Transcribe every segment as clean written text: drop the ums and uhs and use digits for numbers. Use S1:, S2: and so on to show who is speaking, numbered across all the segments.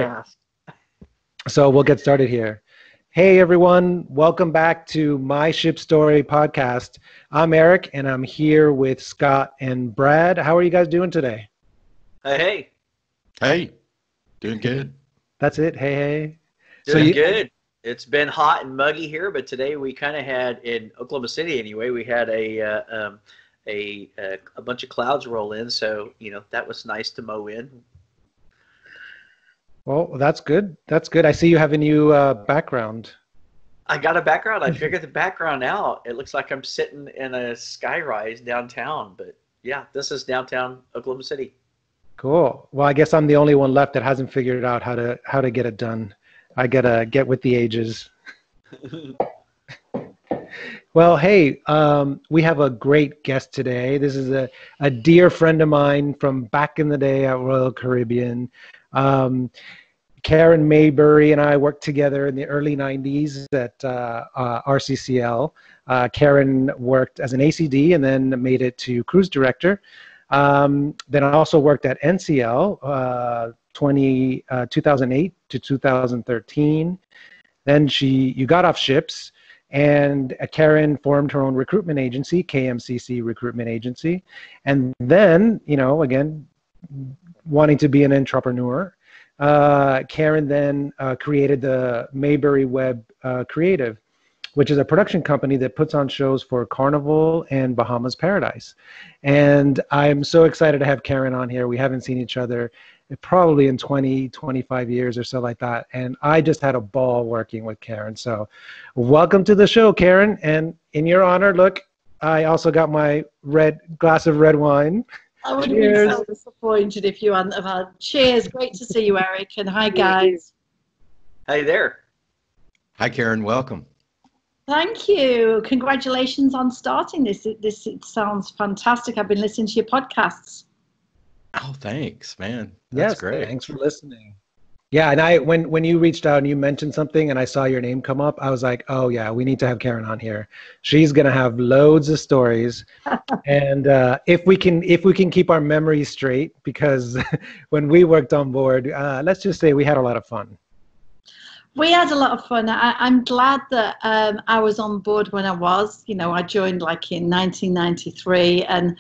S1: fast.
S2: So we'll get started here. Hey everyone, welcome back to My Ship Story podcast. I'm Eric and I'm here with Scott and Brad. How are you guys doing today?
S1: Hey.
S3: Hey, doing good.
S2: That's it. Hey.
S1: Doing good. It's been hot and muggy here, but today we kind of had, in Oklahoma City anyway, we had a bunch of clouds roll in, so that was nice to mow in.
S2: Well, that's good. That's good. I see you have a new background.
S1: I got a background. I figured the background out. It looks like I'm sitting in a skyrise downtown, but yeah, this is downtown Oklahoma City. Cool.
S2: Well, I guess I'm the only one left that hasn't figured out how to get it done. I gotta get with the ages. Well, hey, we have a great guest today. This is a dear friend of mine from back in the day at Royal Caribbean. Karen Maybury and I worked together in the early 90s at RCCL. Karen worked as an ACD and then made it to cruise director. Then I also worked at NCL 2008 to 2013. Then you got off ships, and Karen formed her own recruitment agency, KMCC Recruitment Agency. And then, again, wanting to be an entrepreneur, Karen then created the Maybury Web Creative, which is a production company that puts on shows for Carnival and Bahamas Paradise. And I'm so excited to have Karen on here. We haven't seen each other probably in 20, 25 years or so like that. And I just had a ball working with Karen. So welcome to the show, Karen. And in your honor, look, I also got my glass of red wine.
S4: I would have been so disappointed if you hadn't have had. Cheers. Great to see you, Eric. And hi, guys.
S1: Hey there.
S3: Hi, Karen. Welcome.
S4: Thank you. Congratulations on starting this. It sounds fantastic. I've been listening to your podcasts.
S3: Oh, thanks, man. That's great.
S2: Thanks for listening. Yeah, and when you reached out and you mentioned something and I saw your name come up, I was like, oh yeah, we need to have Karen on here. She's gonna have loads of stories, and if we can keep our memories straight, because when we worked on board, let's just say we had a lot of fun.
S4: We had a lot of fun. I'm glad that I was on board when I was. I joined like in 1993, and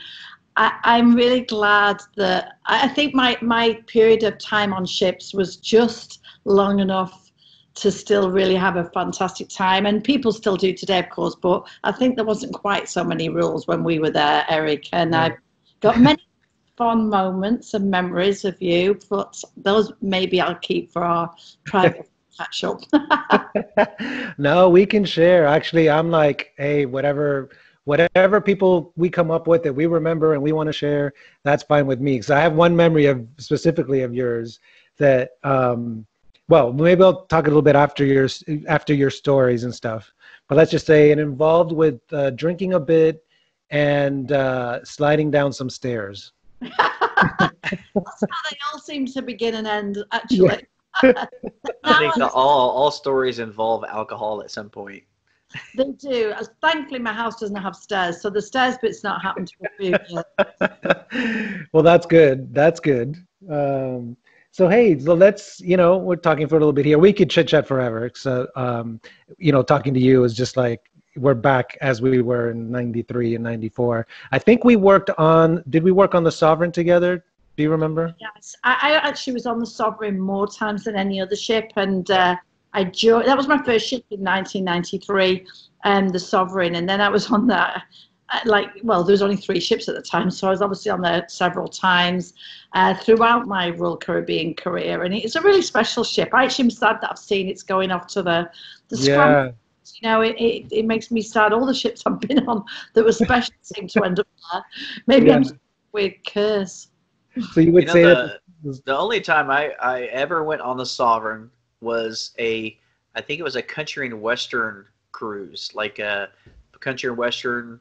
S4: I'm really glad that I think my period of time on ships was just long enough to still really have a fantastic time. And people still do today, of course, but I think there wasn't quite so many rules when we were there, Eric. And I've got many fond moments and memories of you, but those maybe I'll keep for our private catch up.
S2: No, we can share. Actually, I'm like, hey, whatever people we come up with that we remember and we want to share, that's fine with me. Because I have one memory specifically of yours that, well, maybe I'll talk a little bit after your stories and stuff. But let's just say it involved with drinking a bit and sliding down some stairs.
S4: That's how they all seem to begin and end, actually.
S1: Yeah. I think that all stories involve alcohol at some point.
S4: They do. Thankfully, my house doesn't have stairs, so the stairs bit's not happened to a few yet.
S2: Well, that's good. That's good. So, hey, so let's, we're talking for a little bit here. We could chit-chat forever. So, talking to you is just like we're back as we were in 93 and 94. I think did we work on the Sovereign together? Do you remember?
S4: Yes. I actually was on the Sovereign more times than any other ship, and I joined. That was my first ship in 1993, the Sovereign, and then I was on that. There was only 3 ships at the time, so I was obviously on there several times throughout my Royal Caribbean career, and it's a really special ship. I actually am sad that I've seen it's going off to the scrum. It makes me sad. All the ships I've been on that were special seem to end up there. Maybe I'm just a weird curse.
S2: So you would say
S1: that the only time I ever went on the Sovereign was I think it was a country and western cruise, like a country and western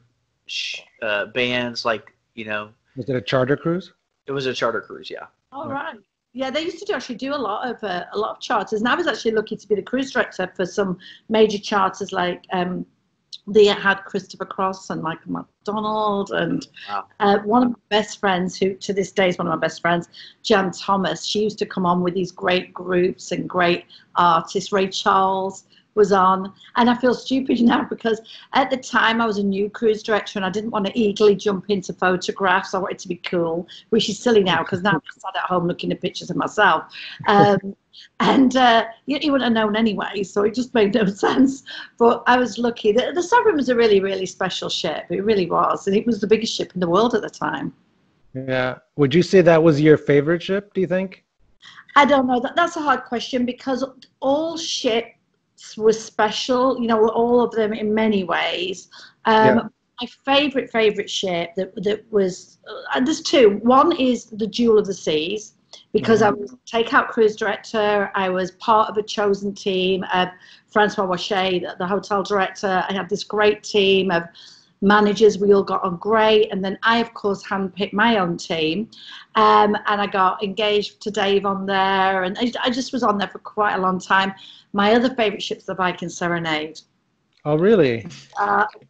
S1: bands, like.
S2: Was it a charter cruise?
S1: It was a charter cruise, yeah.
S4: All right. Yeah, they used to actually do a lot of charters, and I was actually lucky to be the cruise director for some major charters like they had Christopher Cross and Michael McDonald, and one of my best friends, who to this day is one of my best friends, Jan Thomas. She used to come on with these great groups and great artists. Ray Charles was on, and I feel stupid now because at the time I was a new cruise director and I didn't want to eagerly jump into photographs. I wanted to be cool, which is silly now because now I'm sat at home looking at pictures of myself. And you wouldn't have known anyway, so it just made no sense. But I was lucky. The Sovereign was a really, really special ship. It really was. And it was the biggest ship in the world at the time.
S2: Yeah. Would you say that was your favorite ship, do you think?
S4: I don't know. That's a hard question because all ships were special, you know, all of them in many ways. My favorite ship that was, there's two. One is the Jewel of the Seas, because I was takeout cruise director. I was part of a chosen team of Francois Wachet, the hotel director. I had this great team of managers. We all got on great. And then I, of course, handpicked my own team. And I got engaged to Dave on there. And I just was on there for quite a long time. My other favorite ship's the Viking Serenade.
S2: Oh, really?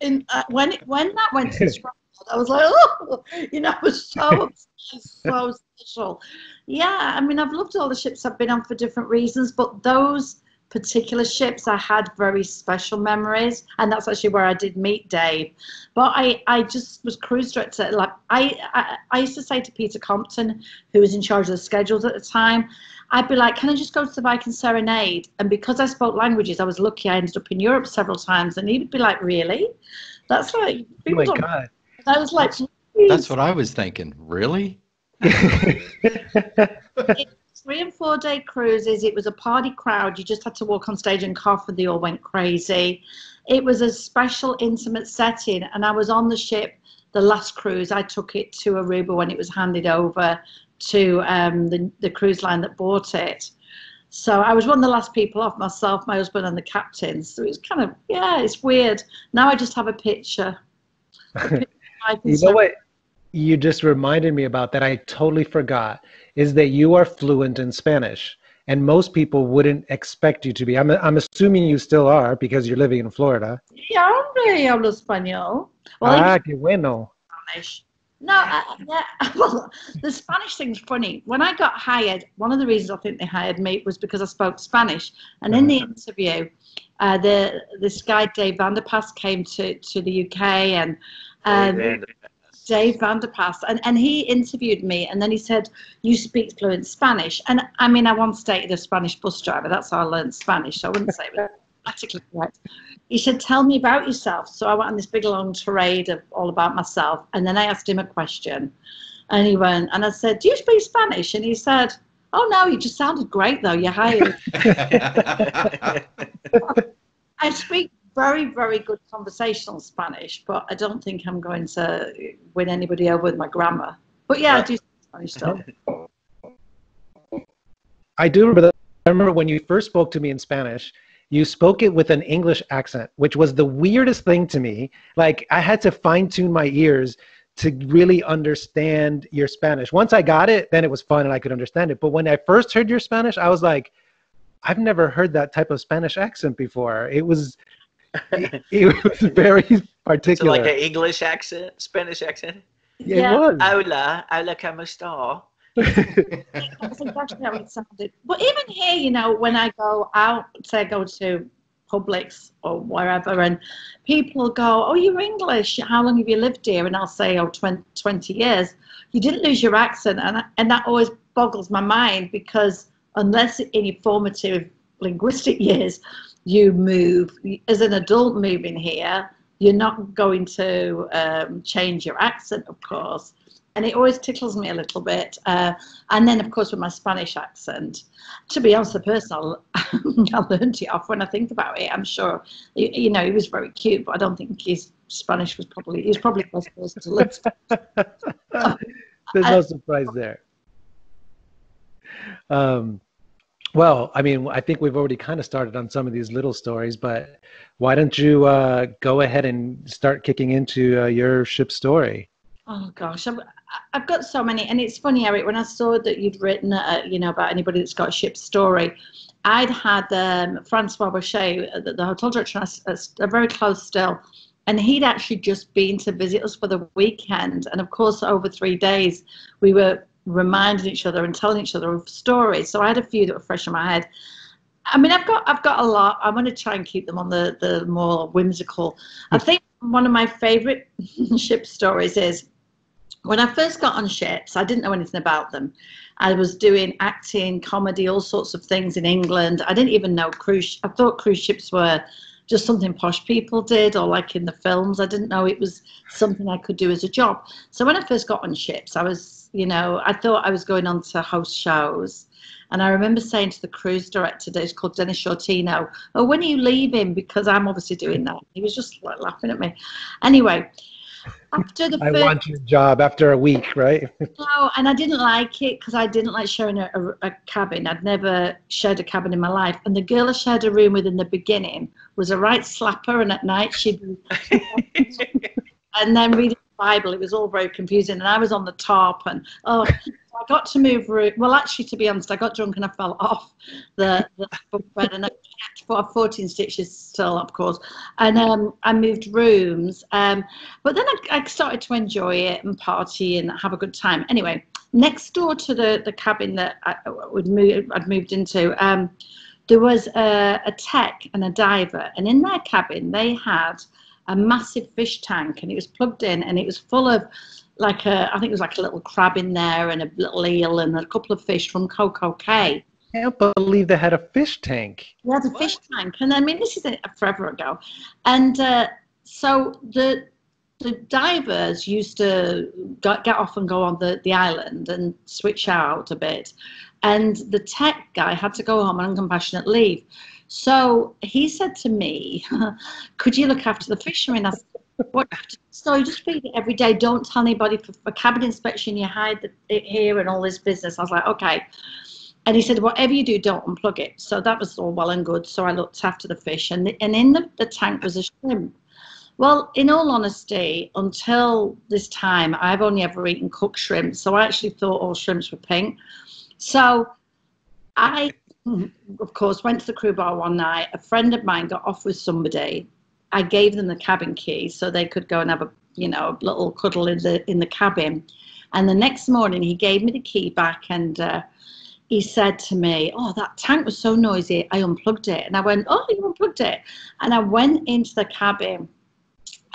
S4: When that went to Scotland, I was like, oh, you know, it was so special. Yeah, I mean, I've loved all the ships I've been on for different reasons, but those particular ships, I had very special memories, and that's actually where I did meet Dave. But I just was cruise director. Like I used to say to Peter Compton, who was in charge of the schedules at the time, I'd be like, can I just go to the Viking Serenade? And because I spoke languages, I was lucky. I ended up in Europe several times, and he would be like, really? That's like,
S2: oh my God.
S4: I was like,
S3: that's what I was thinking. Really?
S4: 3 and 4 day cruises. It was a party crowd. You just had to walk on stage and cough, and they all went crazy. It was a special, intimate setting, and I was on the ship. The last cruise, I took it to Aruba when it was handed over to the cruise line that bought it. So I was one of the last people off, myself, my husband, and the captain. So it was kind of, yeah, it's weird. Now I just have a picture.
S2: You know what you just reminded me about that I totally forgot is that you are fluent in Spanish, and most people wouldn't expect you to be. I'm assuming you still are because you're living in Florida.
S4: Yeah, hombre, hablo español. Well,
S2: qué bueno.
S4: Spanish. No, yeah. Well, the Spanish thing's funny. When I got hired, one of the reasons I think they hired me was because I spoke Spanish. And in the interview, this guy Dave Vanderpass came to the UK, and Dave Vanderpass, and he interviewed me, and then he said, you speak fluent Spanish. And I mean, I once dated a Spanish bus driver. That's how I learned Spanish. So I wouldn't say it was practically correct. He said, tell me about yourself. So I went on this big long tirade of all about myself. And then I asked him a question, and he went, and I said, do you speak Spanish? And he said, oh no, you just sounded great though. You're hired. I speak very, very good conversational Spanish, but I don't think I'm going to win anybody over with my grammar. But yeah, I do speak Spanish still.
S2: I do remember that. I remember when you first spoke to me in Spanish, you spoke it with an English accent, which was the weirdest thing to me. Like, I had to fine-tune my ears to really understand your Spanish. Once I got it, then it was fun and I could understand it. But when I first heard your Spanish, I was like, I've never heard that type of Spanish accent before. It was very particular.
S1: So like an English accent, Spanish accent?
S2: Yeah, it was.
S1: Hola, ¿cómo está?
S4: That's exactly how it sounded. But even here, you know, when I go out, say I go to Publix or wherever, and people go, oh, you're English, how long have you lived here? And I'll say, oh, 20 years. You didn't lose your accent, and that always boggles my mind, because unless in your formative linguistic years you move, as an adult moving here, you're not going to change your accent, of course. And it always tickles me a little bit. And then, of course, with my Spanish accent, to be honest, the person I learned it off when I think about it. I'm sure, you know, he was very cute, but I don't think his Spanish was probably, he was probably the best person to learn Spanish.
S2: There's no surprise there. Well, I mean, I think we've already kind of started on some of these little stories, but why don't you go ahead and start kicking into your ship story?
S4: Oh gosh, I've got so many, and it's funny, Eric, when I saw that you'd written, about anybody that's got a ship story, I'd had Francois Boucher, the hotel director, are very close still, and he'd actually just been to visit us for the weekend, and of course, over 3 days, we were reminding each other and telling each other of stories. So I had a few that were fresh in my head. I mean, I've got a lot. I'm going to try and keep them on the more whimsical. I think one of my favorite ship stories is when I first got on ships, I didn't know anything about them. I was doing acting, comedy, all sorts of things in England. I didn't even know I thought cruise ships were just something posh people did, or like in the films. I didn't know it was something I could do as a job. So when I first got on ships, I was, I thought I was going on to host shows. And I remember saying to the cruise director, who's called Dennis Shortino, "Oh, when are you leaving?" Because I'm obviously doing that. He was just like laughing at me. Anyway, after the
S2: I want your job after a week, right?
S4: No, and I didn't like it because I didn't like sharing a cabin. I'd never shared a cabin in my life. And the girl I shared a room with in the beginning was a right slapper, and at night she'd and then reading the Bible. It was all very confusing, and I was on the top, and I got to move room. Well, actually, to be honest, I got drunk and I fell off the bed, and I kept for 14 stitches still, of course. And I moved rooms, but then I started to enjoy it and party and have a good time. Anyway, next door to the cabin that I'd moved into, there was a tech and a diver, and in their cabin they had a massive fish tank, and it was plugged in, and it was full of I think it was like a little crab in there and a little eel and a couple of fish from Coco Cay.
S2: I can't believe they had a fish tank.
S4: They had a fish tank, and I mean, this is forever ago. And so the divers used to get off and go on the island and switch out a bit. And the tech guy had to go home on compassionate leave. So he said to me, "Could you look after the fishermen?" I said, "What? So you just feed it every day. Don't tell anybody. For cabin inspection, you hide it here and all this business." I was like, "Okay." And he said, "Whatever you do, don't unplug it." So that was all well and good. So I looked after the fish, and in the tank was a shrimp. Well, in all honesty, until this time, I've only ever eaten cooked shrimp. So I actually thought all shrimps were pink. So I, of course, went to the crew bar one night. A friend of mine got off with somebody. I gave them the cabin key so they could go and have a little cuddle in the cabin. And the next morning he gave me the key back, and he said to me, "Oh, that tank was so noisy, I unplugged it." And I went, "Oh, you unplugged it?" And I went into the cabin,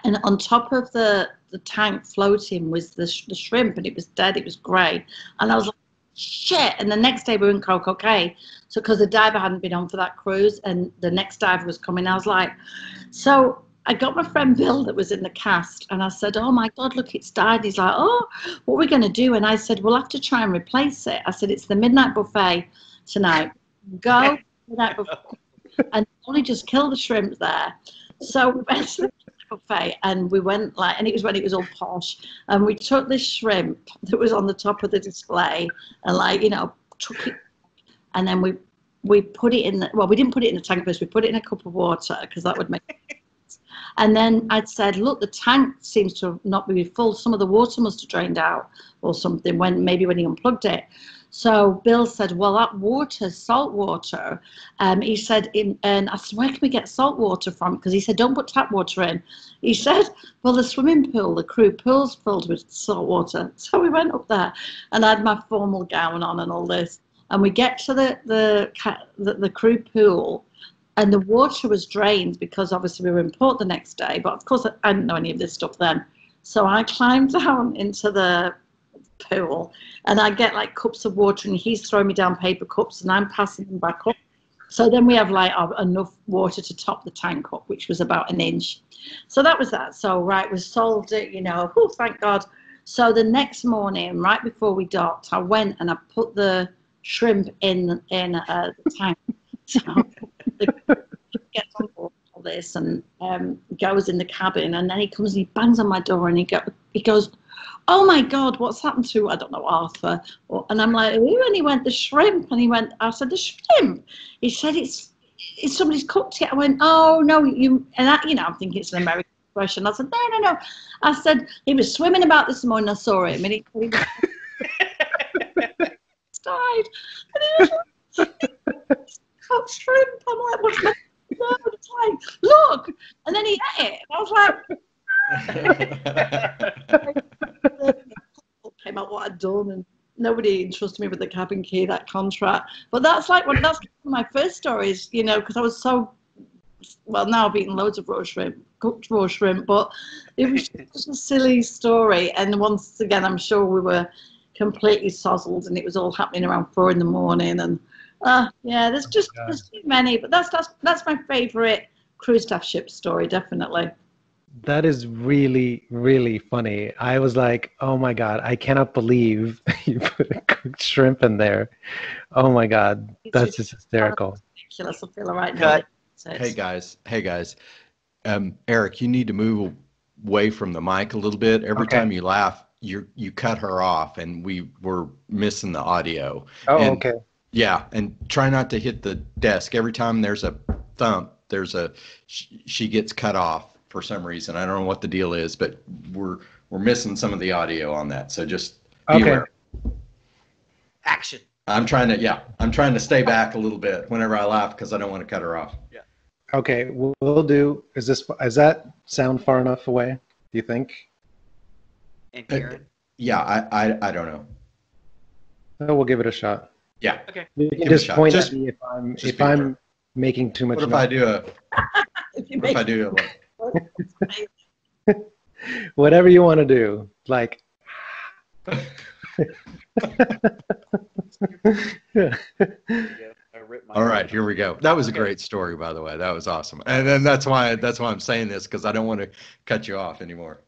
S4: and on top of the tank floating was the shrimp, and it was dead, it was grey. And I was like, shit. And the next day we were in Coco Cay, so because the diver hadn't been on for that cruise, and the next diver was coming, I was like, so I got my friend Bill that was in the cast, and I said, "Oh my God, look, it's died." He's like, "Oh, what are we going to do?" And I said, "We'll have to try and replace it." I said, "It's the midnight buffet tonight. Go midnight buffet and only just kill the shrimp there." So we went to the buffet, and we went and it was when it was all posh, and we took this shrimp that was on the top of the display and took it, and then we put it in we didn't put it in the tank first, we put it in a cup of water because that would make sense. And then I'd said, "Look, the tank seems to not be full, some of the water must have drained out or something when he unplugged it." So Bill said, "Well, that water's salt water." He said, and I said, "Where can we get salt water from?" Because he said, "Don't put tap water in." He said, "Well, the swimming pool, the crew pool's filled with salt water." So we went up there, and I had my formal gown on and all this. And we get to the crew pool, and the water was drained because obviously we were in port the next day. But of course, I didn't know any of this stuff then. So I climbed down into the pool, and I get cups of water, and he's throwing me down paper cups, and I'm passing them back up. So then we have enough water to top the tank up, which was about 1 inch. So that was that. So we solved it, oh, thank God. So the next morning, right before we docked, I went and I put the shrimp in the tank. So the gets on board all this and goes in the cabin, and then he comes and he bangs on my door, and he goes, "Oh my God, what's happened to," I don't know, Arthur? And I'm like, "Who?" And he went, "The shrimp." And he went, I said, "The shrimp?" He said, it's somebody's cooked it. I went, "Oh no, you," and that, I'm thinking it's an American expression. I said, no. I said, he was swimming about this morning. I saw him, and he died. And he was like, shrimp. I'm like, what's that? It's like, look. And then he ate it. And I was like, came out what I'd done, and nobody entrusted me with the cabin key, that contract. But that's one of my first stories, because I was so, well, now I've eaten loads of cooked raw shrimp, but it was just a silly story. And once again, I'm sure we were completely sozzled, and it was all happening around 4 a.m. And there's too many. But that's my favorite cruise staff ship story, definitely.
S2: That is really, really funny. I was like, oh my God, I cannot believe you put a cooked shrimp in there. Oh my God, that's just hysterical.
S4: Ridiculous. I feel right now.
S3: Hey guys. Eric, you need to move away from the mic a little bit. Every time you laugh, you cut her off, and we were missing the audio.
S2: Okay.
S3: Yeah, and try not to hit the desk. Every time there's a thump, she gets cut off for some reason. I don't know what the deal is, but we're missing some of the audio on that. So just be aware.
S1: Action.
S3: I'm trying to stay back a little bit whenever I laugh because I don't want to cut her off.
S1: Yeah.
S2: Okay, we'll do. Is that sound far enough away? Do you think?
S1: And Karen?
S3: Yeah, I don't know.
S2: Oh, we'll give it a shot.
S3: Yeah.
S1: Okay.
S2: You can just point at me if I'm making too much noise.
S3: What if I do
S2: whatever you want to do, like.
S3: All right, here we go. That was a great story, by the way. That was awesome, and then that's why I'm saying this, because I don't want to cut you off anymore.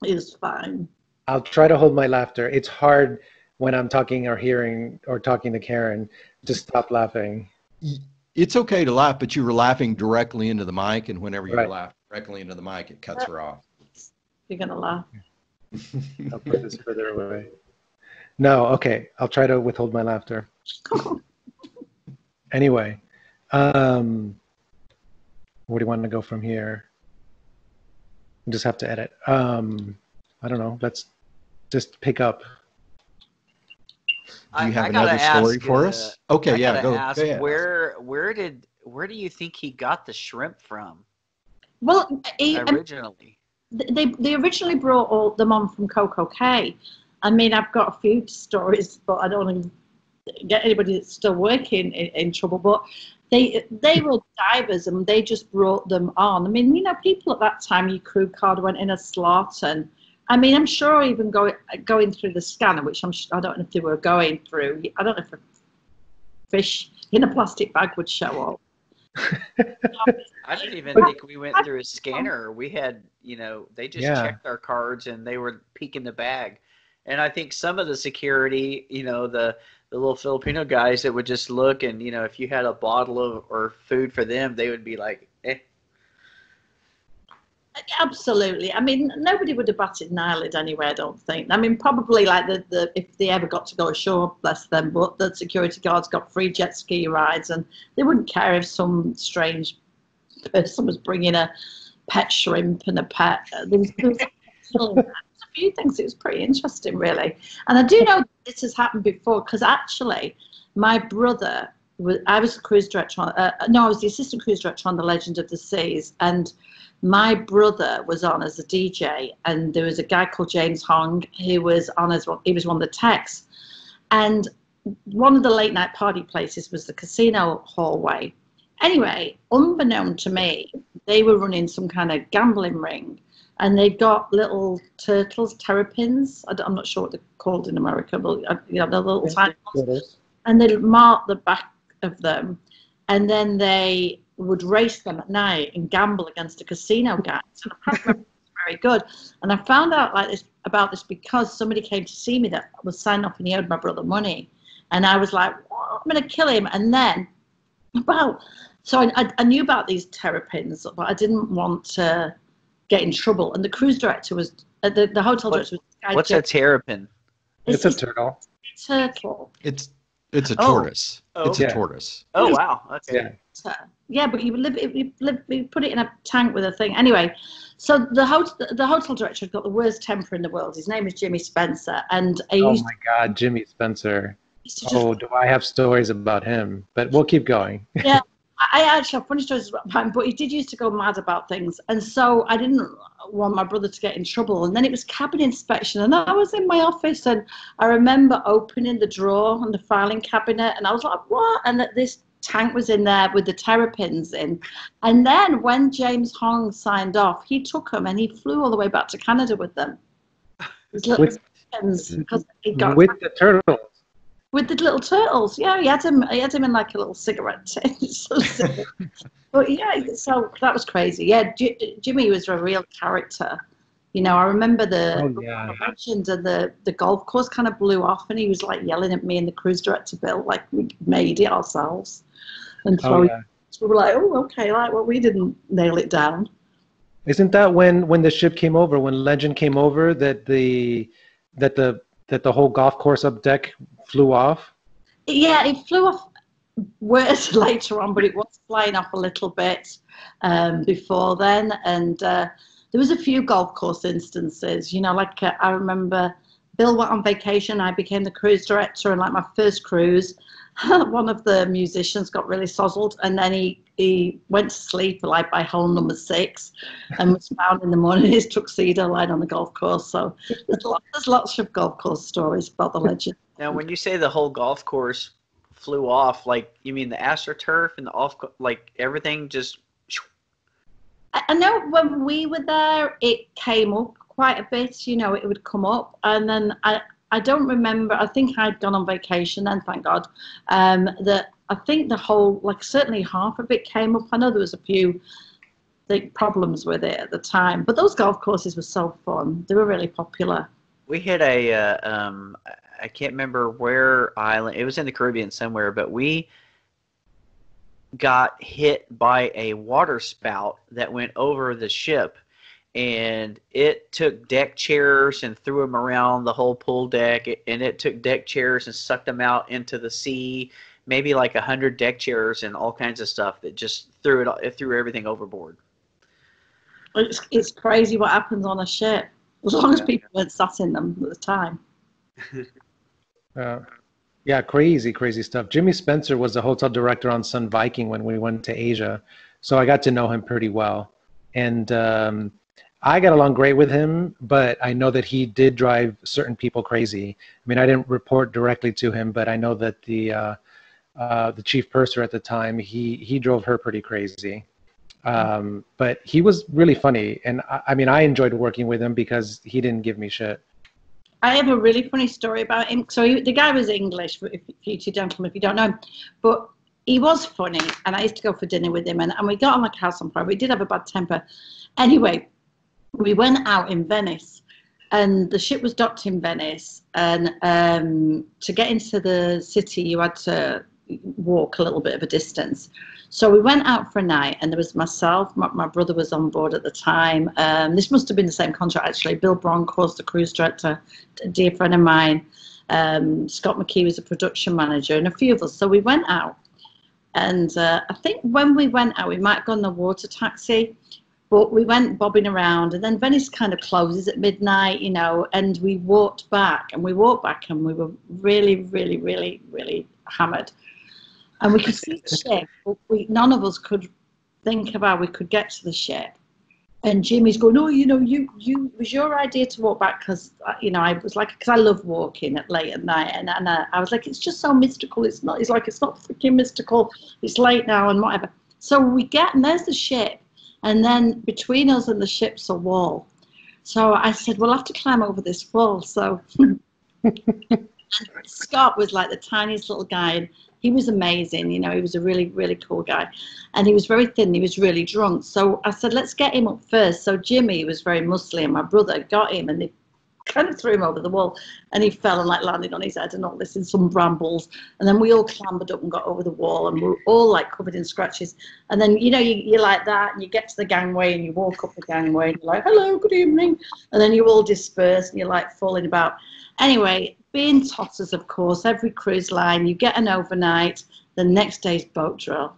S4: It's fine.
S2: I'll try to hold my laughter. It's hard when I'm talking or talking to Karen to stop laughing.
S3: It's okay to laugh, but you were laughing directly into the mic, and whenever you laugh directly into the mic, it cuts her off.
S4: You're gonna laugh.
S2: I'll put this further away. No, okay. I'll try to withhold my laughter. Anyway, where do you want to go from here? I just have to edit. I don't know. Let's just pick up.
S3: Do you have another story for us? Okay, yeah, go ahead.
S1: Where do you think he got the shrimp from?
S4: Well,
S1: originally,
S4: they originally brought them on from Coco Cay. I mean, I've got a few stories, but I don't want to get anybody that's still working in trouble. But they were divers, and they just brought them on. I mean, people at that time, your crew card went in a slot, and I mean, I'm sure even going through the scanner, which I don't know if they were going through. I don't know if a fish in a plastic bag would show up.
S1: I didn't even think we went through a scanner. We had, they just checked our cards, and they were peeking the bag. And I think some of the security, the little Filipino guys that would just look, and if you had a bottle or food for them, they would be like, eh.
S4: Absolutely. I mean, nobody would have batted an eyelid anyway, I don't think. I mean, probably like if they ever got to go ashore, bless them, but the security guards got free jet ski rides, and they wouldn't care if some strange person was bringing a pet shrimp and a pet. There was a few things. It was pretty interesting, really. And I do know this has happened before, because actually my brother, I was the cruise director I was the assistant cruise director on the Legend of the Seas, and my brother was on as a DJ, and there was a guy called James Hong who was on he was one of the techs. And one of the late night party places was the casino hallway. Anyway, unbeknown to me, they were running some kind of gambling ring, and they got little turtles, terrapins. I'm not sure what they're called in America, but the little tiny ones. And they marked the back of them, and then they would race them at night and gamble against the casino guys. And apparently it was very good. And I found out about this because somebody came to see me that was signed off, and he owed my brother money. And I was like, well, I'm going to kill him. And then so I knew about these terrapins, but I didn't want to get in trouble. And the cruise director was, the hotel director was.
S1: What's a terrapin?
S2: It's a turtle.
S4: Turtle.
S3: It's a tortoise. It's a tortoise.
S1: Oh, wow. Okay.
S4: Yeah, but you put it in a tank with a thing. Anyway, So the hotel director had got the worst temper in the world. His name is Jimmy Spencer, and
S2: oh my God, Jimmy Spencer. Oh, do I have stories about him? But we'll keep going.
S4: Yeah, I actually have funny stories about him, but he did used to go mad about things, and so I didn't want my brother to get in trouble. And then it was cabin inspection, and I was in my office, and I remember opening the drawer on the filing cabinet, and I was like, "What?" And that this tank was in there with the terrapins in. And then when James Hong signed off, he took them and he flew all the way back to Canada with them. His little terrapins, because he got
S2: with the turtles.
S4: With the little turtles, yeah, he had him in like a little cigarette tin. But yeah, so that was crazy. Yeah, Jimmy was a real character. You know, I remember the legend, and the golf course kind of blew off, and he was like yelling at me and the cruise director Bill, like we made it ourselves. And so we were like, oh, okay, like, well, we didn't nail it down.
S2: Isn't that when the ship came over, when Legend came over, that the whole golf course up deck flew off?
S4: Yeah, it flew off worse later on, but it was flying off a little bit before then. And there was a few golf course instances, you know, like I remember Bill went on vacation, I became the cruise director, and like my first cruise, one of the musicians got really sozzled, and then he went to sleep like by hole number 6 and was found in the morning in his tuxedo lying on the golf course. So there's lots of golf course stories about the Legend.
S1: Now, when you say the whole golf course flew off, like, you mean the AstroTurf and the like everything just...
S4: I know when we were there, it came up quite a bit, you know, it would come up, and then I don't remember, I think I'd gone on vacation then, thank God, that I think the whole, like certainly half of it came up. I know there was a few problems with it at the time, but those golf courses were so fun. They were really popular.
S1: We hit I can't remember where island, it was in the Caribbean somewhere, but we got hit by a water spout that went over the ship. And it took deck chairs and threw them around the whole pool deck, and it took deck chairs and sucked them out into the sea. Maybe like 100 deck chairs and all kinds of stuff that just threw everything overboard.
S4: It's crazy what happens on a ship, as long as people weren't sat in them at the time.
S2: Yeah, crazy stuff. Jimmy Spencer was the hotel director on Sun Viking when we went to Asia, so I got to know him pretty well. And I got along great with him, but I know that he did drive certain people crazy. I mean, I didn't report directly to him, but I know that the chief purser at the time, he drove her pretty crazy. But he was really funny, and I mean, I enjoyed working with him because he didn't give me shit.
S4: I have a really funny story about him. So the guy was English, for you two gentlemen, if you don't know him, but he was funny, and I used to go for dinner with him, and we got on like house on fire. We did have a bad temper. Anyway, we went out in Venice, and the ship was docked in Venice, and to get into the city, you had to walk a little bit of a distance. So we went out for a night, and there was myself, my brother was on board at the time. This must have been the same contract, actually. Bill Broncourse, the cruise director, a dear friend of mine. Scott McKee was a production manager, and a few of us. So we went out, and I think when we went out, we might have gone in a water taxi. But we went bobbing around, and then Venice kind of closes at midnight, you know, and we walked back, and we were really, really, really, really hammered. And we could see the ship, but none of us could think of how we could get to the ship. And Jimmy's going, oh, you know, it was your idea to walk back, because, you know, I was like, because I love walking late at night, and I was like, it's just so mystical. It's not freaking mystical. It's late now and whatever. So we get, and there's the ship. And then between us and the ship's a wall. So I said, we'll have to climb over this wall. So Scott was like the tiniest little guy. And he was amazing. You know, he was a really, really cool guy. And he was very thin. He was really drunk. So I said, let's get him up first. So Jimmy was very muscly, and my brother got him, and they kind of threw him over the wall, and he fell and like landed on his head and all this in some brambles. And then we all clambered up and got over the wall, and we were all like covered in scratches. And then, you know, you're like that, and you get to the gangway, and you walk up the gangway, and you're like, hello, good evening. And then you all disperse, and you're like falling about. Anyway, being totters, of course, every cruise line, you get an overnight, the next day's boat drill,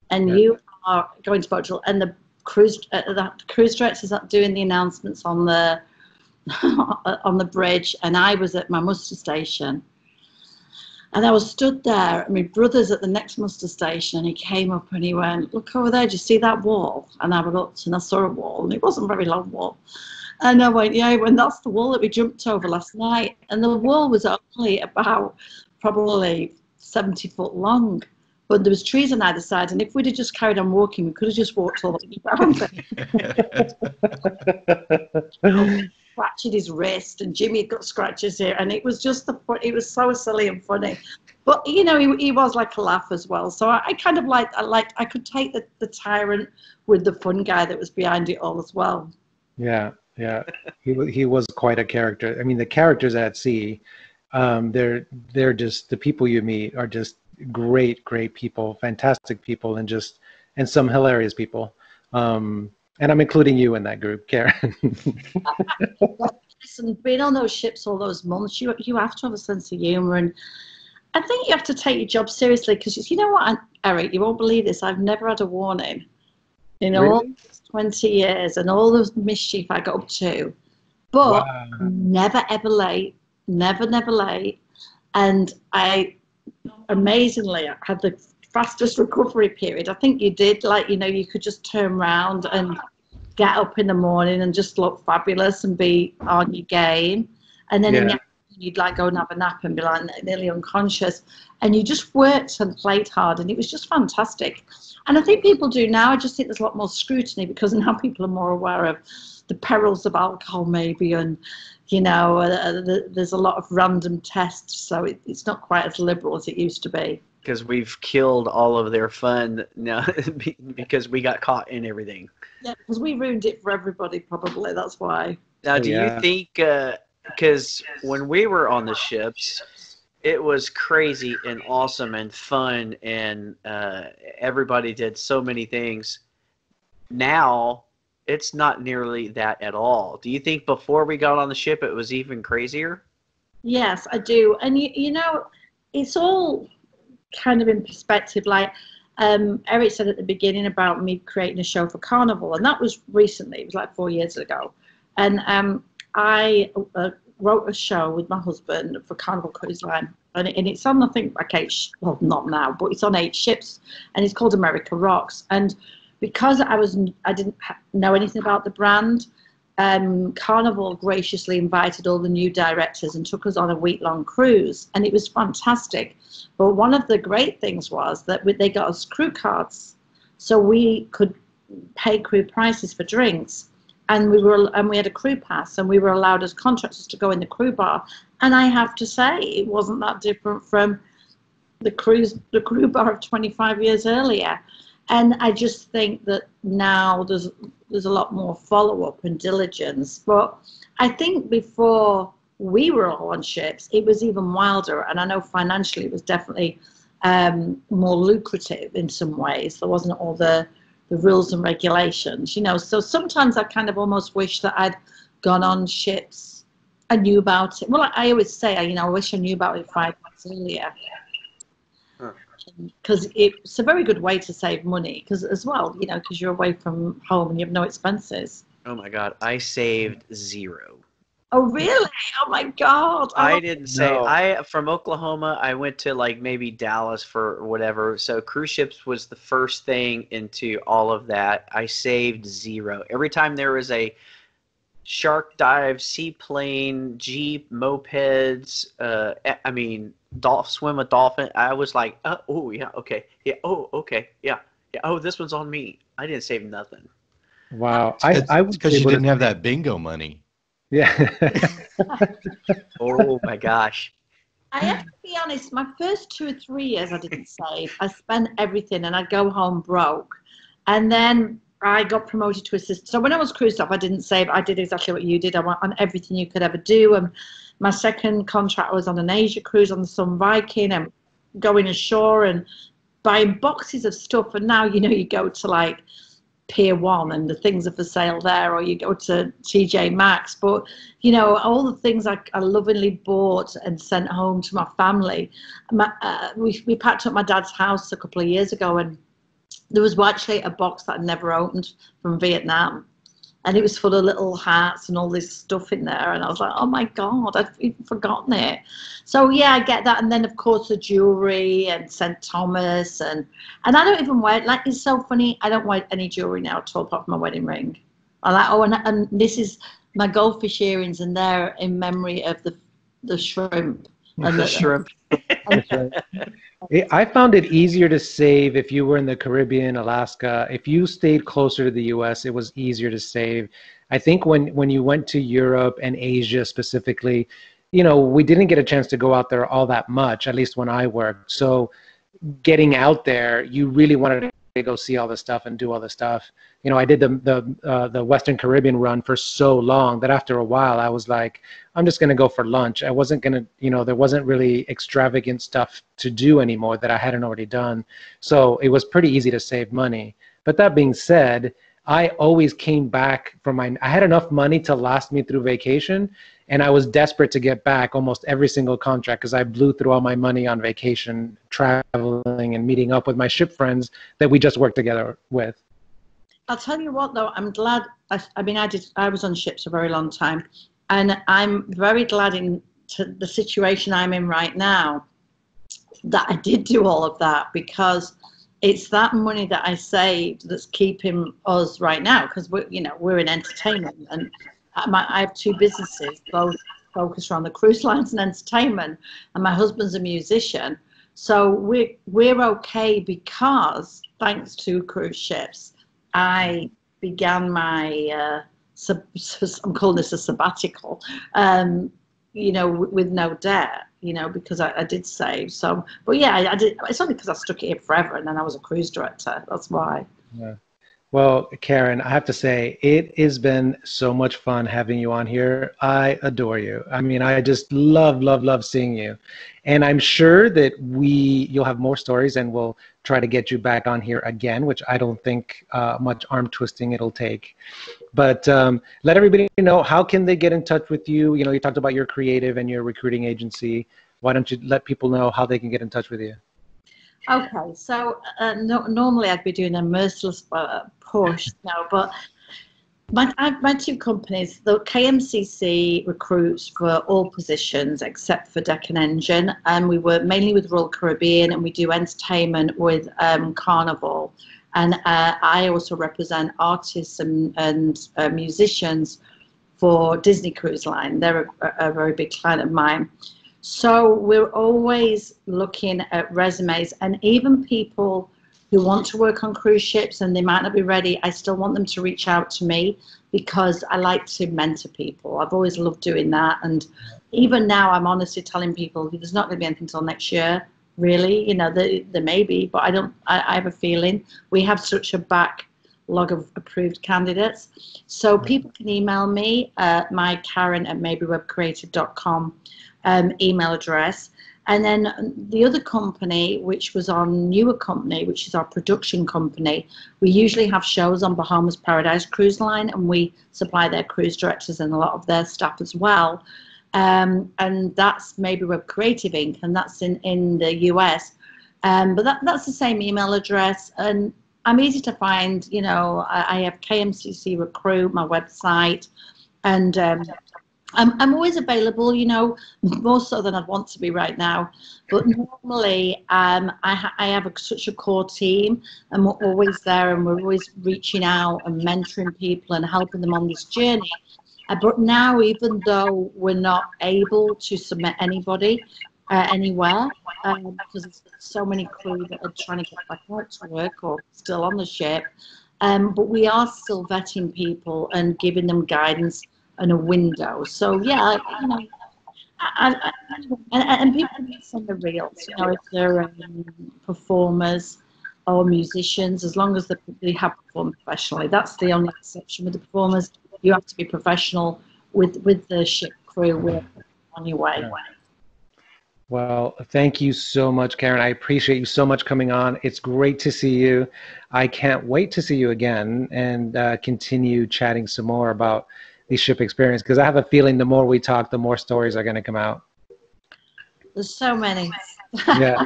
S4: and you are going to boat drill, and the cruise directors are doing the announcements on the on the bridge, and I was at my muster station. And I was stood there, and my brother's at the next muster station, and he came up and he went, "Look over there, do you see that wall?" And I looked, and I saw a wall, and it wasn't a very long wall. And I went, "Yeah," when that's the wall that we jumped over last night. And the wall was only about probably 70 foot long. But there was trees on either side, and if we'd have just carried on walking, we could have just walked all the way around it. Scratched his wrist, and Jimmy got scratches here, and it was just it was so silly and funny. But you know, he was like a laugh as well. So I kind of I could take the tyrant with the fun guy that was behind it all as well.
S2: Yeah, he was quite a character. I mean, the characters at sea, they're just, the people you meet are just great people, fantastic people, and some hilarious people. And I'm including you in that group, Karen.
S4: Listen, being on those ships all those months, you have to have a sense of humour, and I think you have to take your job seriously, because you know what, Eric, you won't believe this, I've never had a warning in all 20 years and all the mischief I got up to, but never ever late, never late, and I amazingly had the fastest recovery period. I think you did, you could just turn around and get up in the morning and just look fabulous and be on your game, and then in the afternoon you'd go and have a nap and be nearly unconscious, and you just worked and played hard, and it was just fantastic. And I think people do now. I just think there's a lot more scrutiny, because now people are more aware of the perils of alcohol maybe, and there's a lot of random tests, so it's not quite as liberal as it used to be.
S1: Because we've killed all of their fun now because we got caught in everything.
S4: Yeah, because we ruined it for everybody, probably. That's why.
S1: Now, do you think, because when we were on the ships, it was crazy and awesome and fun, and everybody did so many things. Now, it's not nearly that at all. Do you think before we got on the ship, it was even crazier?
S4: Yes, I do. And, it's all kind of in perspective. Eric said at the beginning about me creating a show for Carnival, and that was recently. It was 4 years ago, and I wrote a show with my husband for Carnival Cruise Line, and it's on, I think, not now, but it's on 8 ships, and it's called America Rocks. And because I didn't know anything about the brand, Carnival graciously invited all the new directors and took us on a week-long cruise, and it was fantastic. But one of the great things was that they got us crew cards, so we could pay crew prices for drinks, and we had a crew pass, and we were allowed as contractors to go in the crew bar. And I have to say, it wasn't that different from the crew bar of 25 years earlier. And I just think that now there's a lot more follow-up and diligence. But I think before we were all on ships, it was even wilder. And I know financially it was definitely more lucrative in some ways. There wasn't all the rules and regulations, So sometimes I kind of almost wish that I'd gone on ships. I knew about it. Well, I always say, I wish I knew about it 5 months earlier. Because it's a very good way to save money, because you're away from home and you have no expenses.
S1: Oh my God, I saved zero.
S4: Oh really? Oh my God.
S1: I didn't say. From Oklahoma, I went to maybe Dallas for whatever. So cruise ships was the first thing into all of that. I saved zero. Every time there was a shark dive, seaplane, Jeep, mopeds, swim with dolphin, I was like, oh yeah, okay, yeah, oh okay, yeah, oh, this one's on me. I didn't save nothing.
S2: Wow. I was
S3: because you didn't have that bingo money.
S2: Yeah.
S1: Oh my gosh.
S4: I have to be honest, my first 2 or 3 years I didn't save. I spent everything and I'd go home broke. And then I got promoted to assistant. So when I was cruise staff, I didn't save. I did exactly what you did. I went on everything you could ever do. And my second contract was on an Asia cruise on the Sun Viking, and going ashore and buying boxes of stuff. And now, you go to Pier 1 and the things are for sale there, or you go to TJ Maxx. But, all the things I lovingly bought and sent home to my family. We packed up my dad's house a couple of years ago, and there was actually a box that I'd never opened from Vietnam. And it was full of little hearts and all this stuff in there. And I was like, oh my God, I'd even forgotten it. So yeah, I get that. And then of course the jewelry and St. Thomas and I don't even wear, like, it's so funny. I don't wear any jewelry now at all apart from my wedding ring. I like, oh, and this is my goldfish earrings, and they're in memory of the shrimp. And
S1: The shrimp.
S2: I found it easier to save if you were in the Caribbean, Alaska. If you stayed closer to the US, it was easier to save. I think when you went to Europe and Asia specifically, you know, we didn't get a chance to go out there all that much, at least when I worked. So getting out there, you really wanted to go see all the stuff and do all the stuff. You know, I did the Western Caribbean run for so long that after a while I was like, I'm just going to go for lunch. I wasn't going to, you know, there wasn't really extravagant stuff to do anymore that I hadn't already done. So it was pretty easy to save money. But that being said, I always came back from I had enough money to last me through vacation. And I was desperate to get back almost every single contract because I blew through all my money on vacation, traveling and meeting up with my ship friends that we just worked together with.
S4: I'll tell you what, though, I'm glad. I was on ships a very long time, and I'm very glad to the situation I'm in right now that I did do all of that, because it's that money that I saved that's keeping us right now, because we're in entertainment, and I have two businesses, both focused around the cruise lines and entertainment, and my husband's a musician. So we're okay because, thanks to cruise ships, I began my, I'm calling this a sabbatical, with no debt, because I did save. So, but yeah, I did. It's only because I stuck it here forever, and then I was a cruise director. That's why.
S2: Yeah. Well, Karen, I have to say, it has been so much fun having you on here. I adore you. I mean, I just love seeing you. And I'm sure that you'll have more stories, and we'll try to get you back on here again, which I don't think much arm twisting it'll take. But let everybody know, how can they get in touch with you? You know, you talked about your creative and your recruiting agency. Why don't you let people know how they can get in touch with you?
S4: Okay, so normally I'd be doing a merciless push now, but my two companies, the KMCC recruits for all positions except for deck and engine, and we work mainly with Royal Caribbean, and we do entertainment with Carnival, and I also represent artists and musicians for Disney Cruise Line. They're a very big client of mine. So we're always looking at resumes, and even people who want to work on cruise ships and they might not be ready, I still want them to reach out to me, because I like to mentor people. I've always loved doing that. And even now, I'm honestly telling people there's not going to be anything until next year, really. There may be, but I have a feeling we have such a backlog of approved candidates. So people can email me at my Karen@maybywebcreative.com email address. And then the other company, which was our newer company, which is our production company, we usually have shows on Bahamas Paradise Cruise Line, and we supply their cruise directors and a lot of their staff as well. And that's Maybe Web Creative Inc., and that's in the US. But that's the same email address, and I'm easy to find. I have KMCC Recruit, my website, and I'm always available, more so than I'd want to be right now. But normally, I have such a core team, and we're always there, and we're always reaching out and mentoring people and helping them on this journey. But now, even though we're not able to submit anybody anywhere, because there's so many crew that are trying to get back out to work or still on the ship, but we are still vetting people and giving them guidance and a window. So yeah, and people can send the reels, if they're performers or musicians, as long as they have performed professionally. That's the only exception with the performers. You have to be professional with the ship crew on your way.
S2: Well, thank you so much, Karen. I appreciate you so much coming on. It's great to see you. I can't wait to see you again and continue chatting some more about the ship experience, because I have a feeling the more we talk, the more stories are going to come out.
S4: There's so many.
S2: Yeah.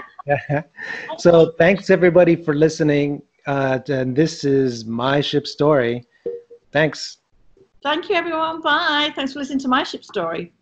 S2: So thanks everybody for listening. And this is my ship story. Thanks.
S4: Thank you, everyone. Bye. Thanks for listening to my ship story.